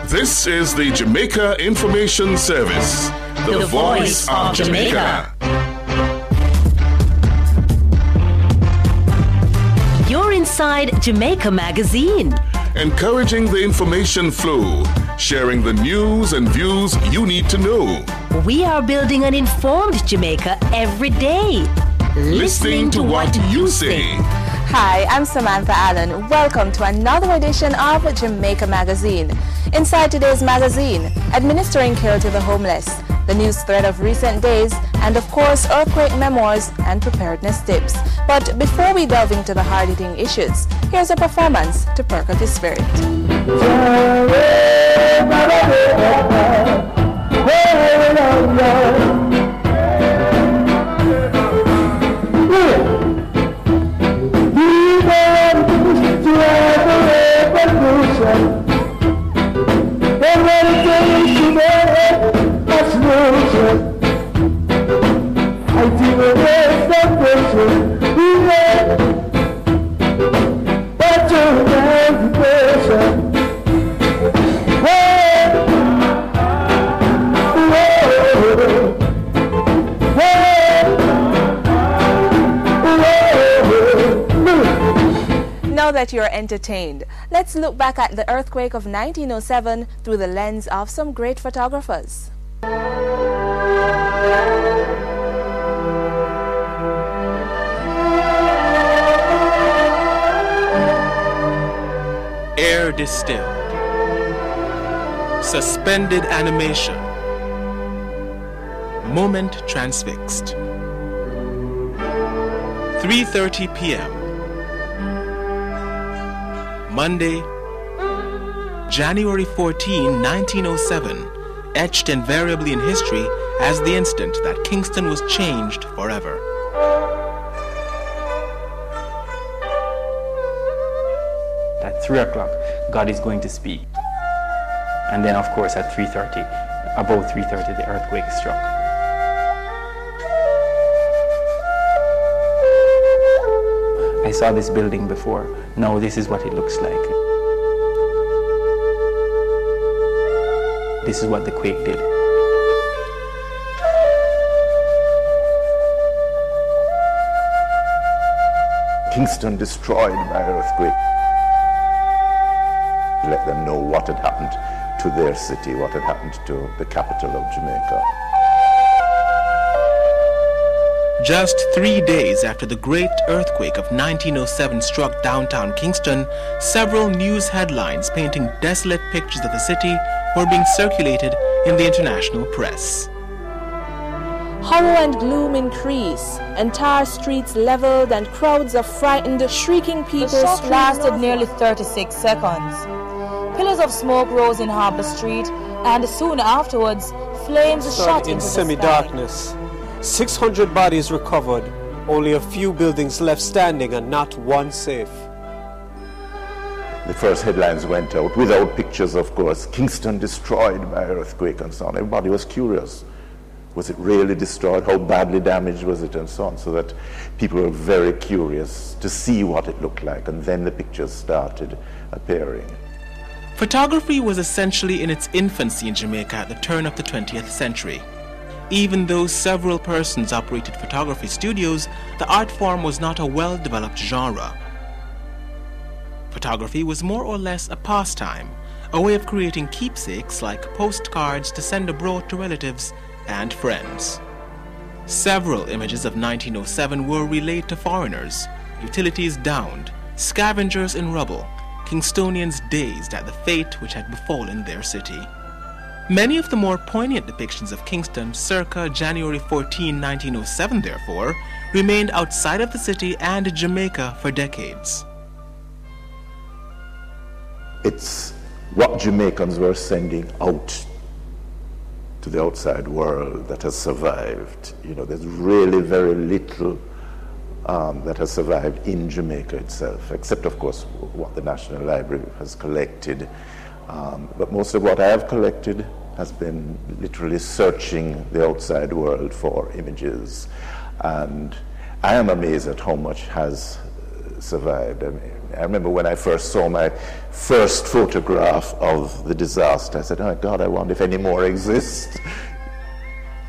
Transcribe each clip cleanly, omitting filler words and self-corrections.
This is the Jamaica Information Service, the voice of Jamaica. You're inside Jamaica Magazine. Encouraging the information flow, sharing the news and views you need to know. We are building an informed Jamaica every day. Listening to what you say. Hi, I'm Samantha Allen. Welcome to another edition of Jamaica Magazine. Inside today's magazine, administering care to the homeless, the news thread of recent days, and of course, earthquake memoirs and preparedness tips. But before we delve into the hard-hitting issues, here's a performance to perk up the spirit. Now that you're entertained, let's look back at the earthquake of 1907 through the lens of some great photographers. Air distilled, suspended animation, moment transfixed. 3:30 p.m. Monday, January 14, 1907, etched invariably in history as the instant that Kingston was changed forever. At 3 o'clock, God is going to speak. And then, of course, at 3:30, about 3:30, the earthquake struck. I saw this building before. Now this is what it looks like. This is what the quake did. Kingston destroyed by earthquake. Let them know what had happened to their city, what had happened to the capital of Jamaica. Just 3 days after the great earthquake of 1907 struck downtown Kingston, several news headlines painting desolate pictures of the city were being circulated in the international press. Horror and gloom increase. Entire streets leveled and crowds of frightened, shrieking people. The shock lasted nearly 36 seconds. Pillars of smoke rose in Harbour Street, and soon afterwards, flames shot into the semi-darkness. 600 bodies recovered, only a few buildings left standing and not one safe. The first headlines went out without pictures, of course. Kingston destroyed by earthquake and so on. Everybody was curious. Was it really destroyed? How badly damaged was it? And so on. So that people were very curious to see what it looked like. And then the pictures started appearing. Photography was essentially in its infancy in Jamaica at the turn of the 20th century. Even though several persons operated photography studios, the art form was not a well-developed genre. Photography was more or less a pastime, a way of creating keepsakes like postcards to send abroad to relatives and friends. Several images of 1907 were relayed to foreigners, utilities downed, scavengers in rubble, Kingstonians dazed at the fate which had befallen their city. Many of the more poignant depictions of Kingston circa January 14, 1907, therefore, remained outside of the city and Jamaica for decades. It's what Jamaicans were sending out to the outside world that has survived. You know, there's really very little that has survived in Jamaica itself, except, of course, what the National Library has collected. But most of what I have collected has been literally searching the outside world for images. And I am amazed at how much has survived. I mean, I remember when I first saw my first photograph of the disaster, I said, oh God, I wonder if any more exist.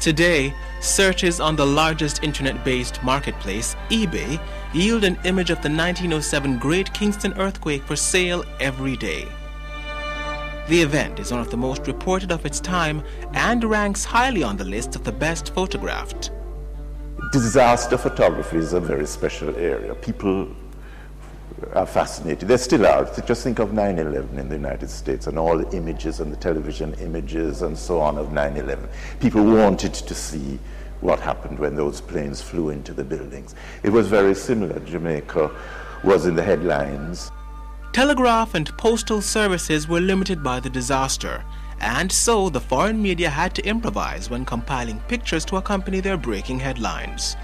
Today, searches on the largest internet-based marketplace, eBay, yield an image of the 1907 Great Kingston earthquake for sale every day. The event is one of the most reported of its time and ranks highly on the list of the best photographed. Disaster photography is a very special area. People are fascinated. They still are. Just think of 9/11 in the United States and all the images and the television images and so on of 9/11. People wanted to see what happened when those planes flew into the buildings. It was very similar. Jamaica was in the headlines. Telegraph and postal services were limited by the disaster, and so the foreign media had to improvise when compiling pictures to accompany their breaking headlines.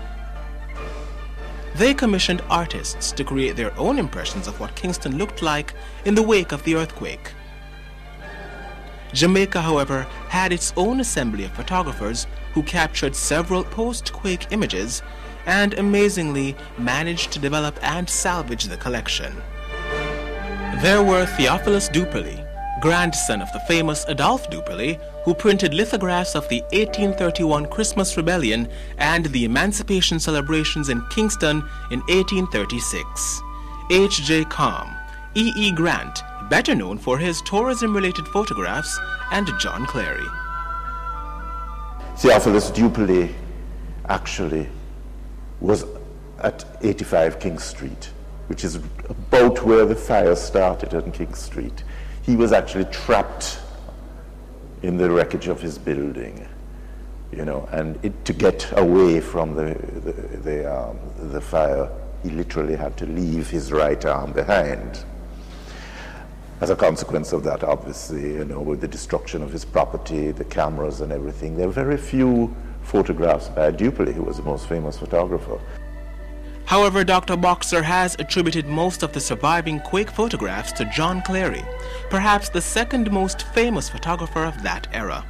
They commissioned artists to create their own impressions of what Kingston looked like in the wake of the earthquake. Jamaica, however, had its own assembly of photographers who captured several post-quake images and amazingly managed to develop and salvage the collection. There were Theophilus Duperley, grandson of the famous Adolphe Duperley, who printed lithographs of the 1831 Christmas Rebellion and the Emancipation celebrations in Kingston in 1836. H.J. Calm, E.E. Grant, better known for his tourism-related photographs, and John Clary. Theophilus Duperley actually was at 85 King Street, which is about where the fire started on King Street. He was actually trapped in the wreckage of his building, you know, and to get away from the fire, he literally had to leave his right arm behind. As a consequence of that, obviously, you know, with the destruction of his property, the cameras and everything, there are very few photographs by Duperley, who was the most famous photographer. However, Dr. Boxer has attributed most of the surviving quake photographs to John Clary, perhaps the second most famous photographer of that era.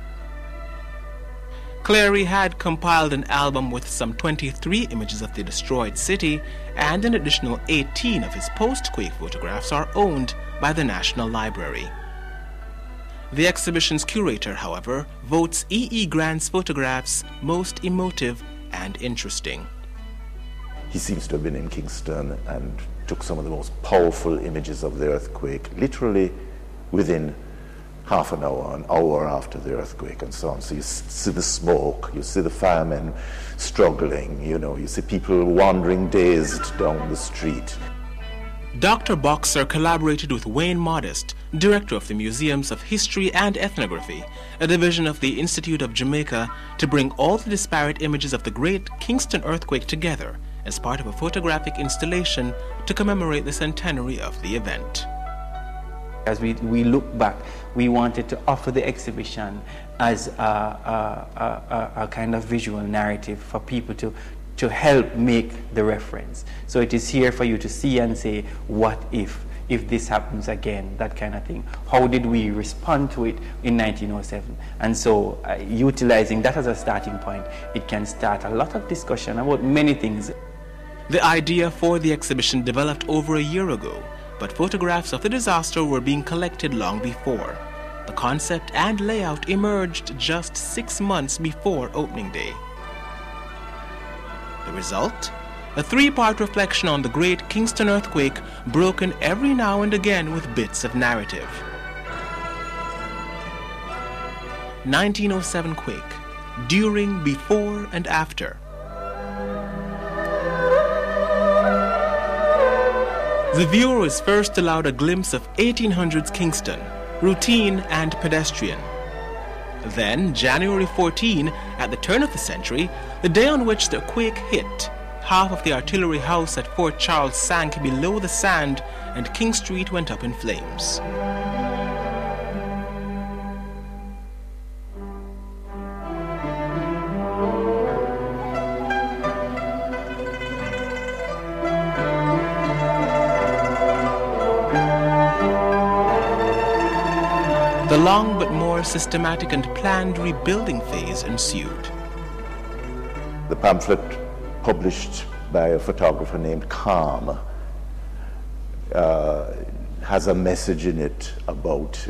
Clary had compiled an album with some 23 images of the destroyed city, and an additional 18 of his post-quake photographs are owned by the National Library. The exhibition's curator, however, votes E.E. Grant's photographs most emotive and interesting. He seems to have been in Kingston and took some of the most powerful images of the earthquake, literally within half an hour after the earthquake and so on. So you see the smoke, you see the firemen struggling, you know, you see people wandering dazed down the street. Dr. Boxer collaborated with Wayne Modest, director of the Museums of History and Ethnography, a division of the Institute of Jamaica, to bring all the disparate images of the great Kingston earthquake together as part of a photographic installation to commemorate the centenary of the event. As we look back, we wanted to offer the exhibition as a kind of visual narrative for people to help make the reference. So it is here for you to see and say, what if this happens again, that kind of thing. How did we respond to it in 1907? And so utilizing that as a starting point, it can start a lot of discussion about many things. The idea for the exhibition developed over a year ago, but photographs of the disaster were being collected long before. The concept and layout emerged just 6 months before opening day. The result? A 3-part reflection on the great Kingston earthquake, broken every now and again with bits of narrative. 1907 quake, during, before, and after. The viewer is first allowed a glimpse of 1800s Kingston, routine and pedestrian. Then, January 14, at the turn of the century, the day on which the quake hit, half of the artillery house at Fort Charles sank below the sand and King Street went up in flames. The long but more systematic and planned rebuilding phase ensued. The pamphlet published by a photographer named Calm has a message in it about